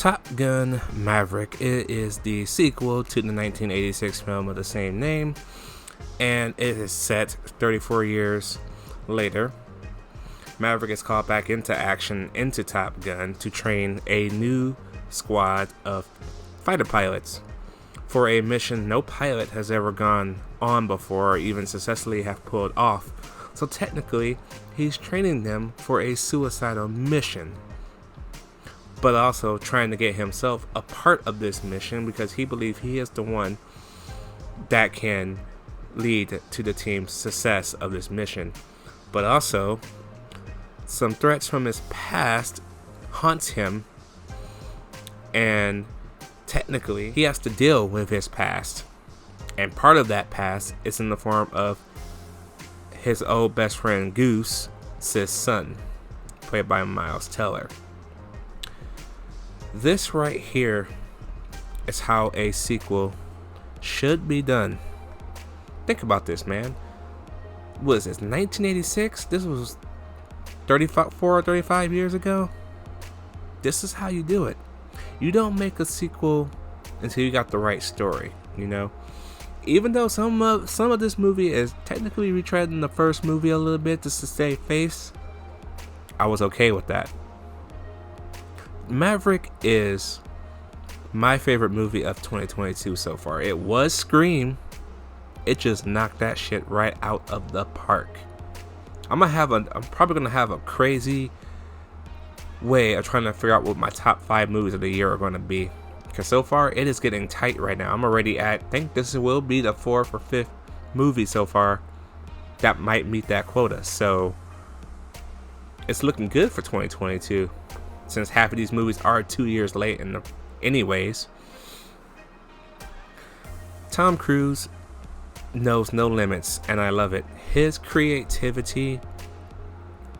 Top Gun Maverick. It is the sequel to the 1986 film of the same name, and it is set 34 years later. Maverick is called back into action into Top Gun to train a new squad of fighter pilots for a mission no pilot has ever gone on before or even successfully have pulled off. So technically, he's training them for a suicidal mission, but also trying to get himself a part of this mission because he believes he is the one that can lead to the team's success of this mission. But also, some threats from his past haunts him, and technically he has to deal with his past, and part of that past is in the form of his old best friend Goose's son, played by Miles Teller. This right here is how a sequel should be done. Think about this, man. What is this, 1986? This was 34 or 35 years ago. This is how you do it. You don't make a sequel until you got the right story, you know? Even though some of this movie is technically retreading the first movie a little bit just to save face, I was okay with that. Maverick is my favorite movie of 2022 so far. It was Scream. It just knocked that shit right out of the park. I'm probably gonna have a crazy way of trying to figure out what my top 5 movies of the year are going to be, because so far it is getting tight right now. I'm already at, I think this will be the 4th or 5th movie so far that might meet that quota, so it's looking good for 2022 since half of these movies are 2 years late anyways. Tom Cruise knows no limits, and I love it. His creativity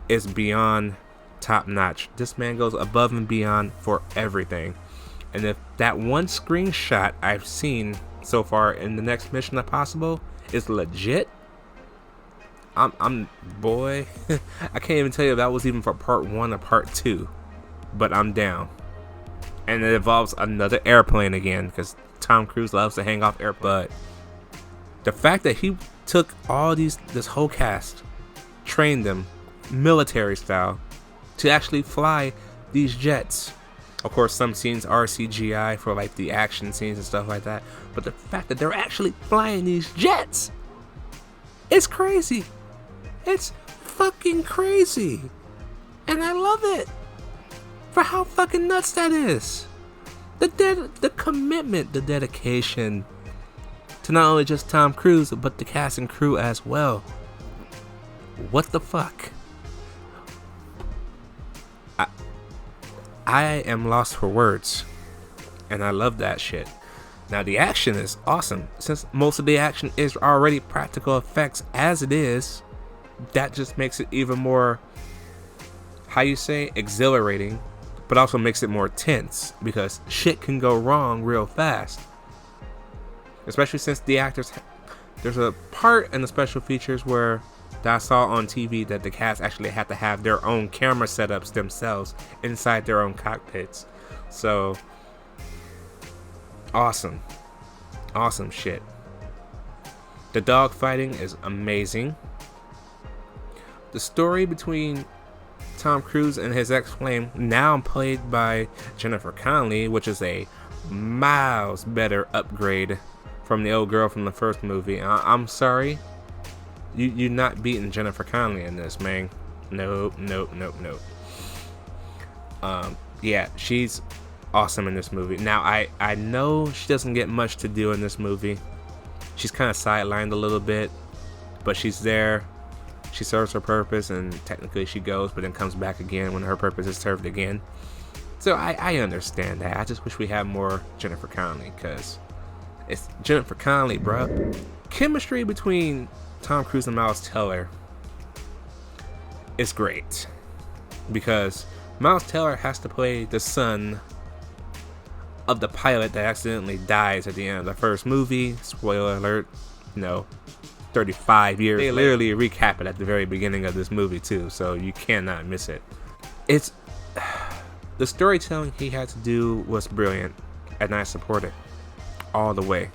is beyond top notch. This man goes above and beyond for everything, and if that one screenshot I've seen so far in the next Mission Impossible is legit, I'm boy I can't even tell you if that was even for part 1 or part 2, but I'm down. And it involves another airplane again, because Tom Cruise loves to hang off air. But the fact that he took this whole cast, trained them military style to actually fly these jets. Of course, some scenes are CGI for like the action scenes and stuff like that, but the fact that they're actually flying these jets, it's crazy. It's fucking crazy, and I love it for how fucking nuts that is. The commitment, the dedication to not only just Tom Cruise but the cast and crew as well. What the fuck? I am lost for words, and I love that shit. Now the action is awesome. Since most of the action is already practical effects as it is, that just makes it even more, exhilarating, but also makes it more tense, because shit can go wrong real fast. Especially since the actors, there's a part in the special features where that I saw on TV that the cast actually had to have their own camera setups themselves inside their own cockpits. So awesome shit. The dogfighting is amazing. The story between Tom Cruise and his ex-flame, now played by Jennifer Connelly, which is a miles better upgrade from the old girl from the first movie. I'm sorry, you're not beating Jennifer Connelly in this, man. Nope. Yeah, she's awesome in this movie. Now I know she doesn't get much to do in this movie. She's kind of sidelined a little bit, but she's there. She serves her purpose, and technically she goes, but then comes back again when her purpose is served again. So I understand that. I just wish we had more Jennifer Connelly, because it's Jennifer Connelly, bruh. Chemistry between Tom Cruise and Miles Teller is great, because Miles Teller has to play the son of the pilot that accidentally dies at the end of the first movie. Spoiler alert, 35 years. They literally recap it at the very beginning of this movie too, so you cannot miss it. It's The storytelling he had to do was brilliant, and I support it all the way.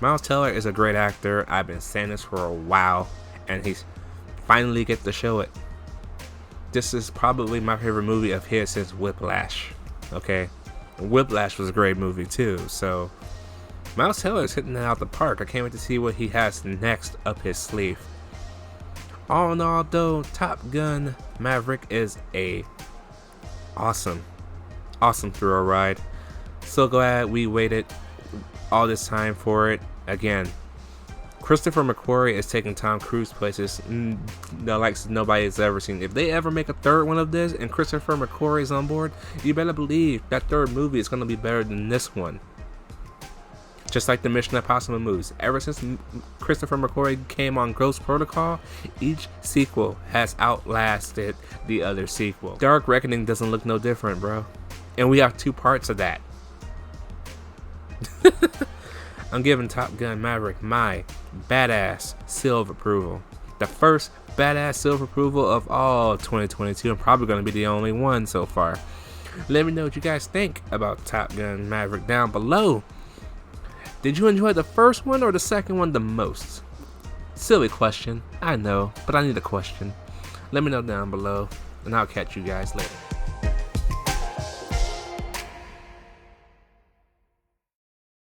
Miles Teller is a great actor. I've been saying this for a while, and he's finally get to show it. This is probably my favorite movie of his since Whiplash. Okay, Whiplash was a great movie too. So Miles Teller is hitting it out the park. I can't wait to see what he has next up his sleeve. All in all, though, Top Gun Maverick is a awesome thrill ride. So glad we waited all this time for it. Again, Christopher McQuarrie is taking Tom Cruise places the likes nobody's ever seen. If they ever make a third one of this and Christopher McQuarrie is on board, you better believe that third movie is going to be better than this one. Just like the Mission Impossible movies. Ever since Christopher McQuarrie came on Ghost Protocol, each sequel has outlasted the other sequel. Dark Reckoning doesn't look no different, bro. And we have 2 parts of that. I'm giving Top Gun Maverick my badass seal of approval. The first badass seal of approval of all 2022. I'm probably going to be the only one so far. Let me know what you guys think about Top Gun Maverick down below. Did you enjoy the first one or the second one the most? Silly question, I know, but I need a question. Let me know down below, and I'll catch you guys later.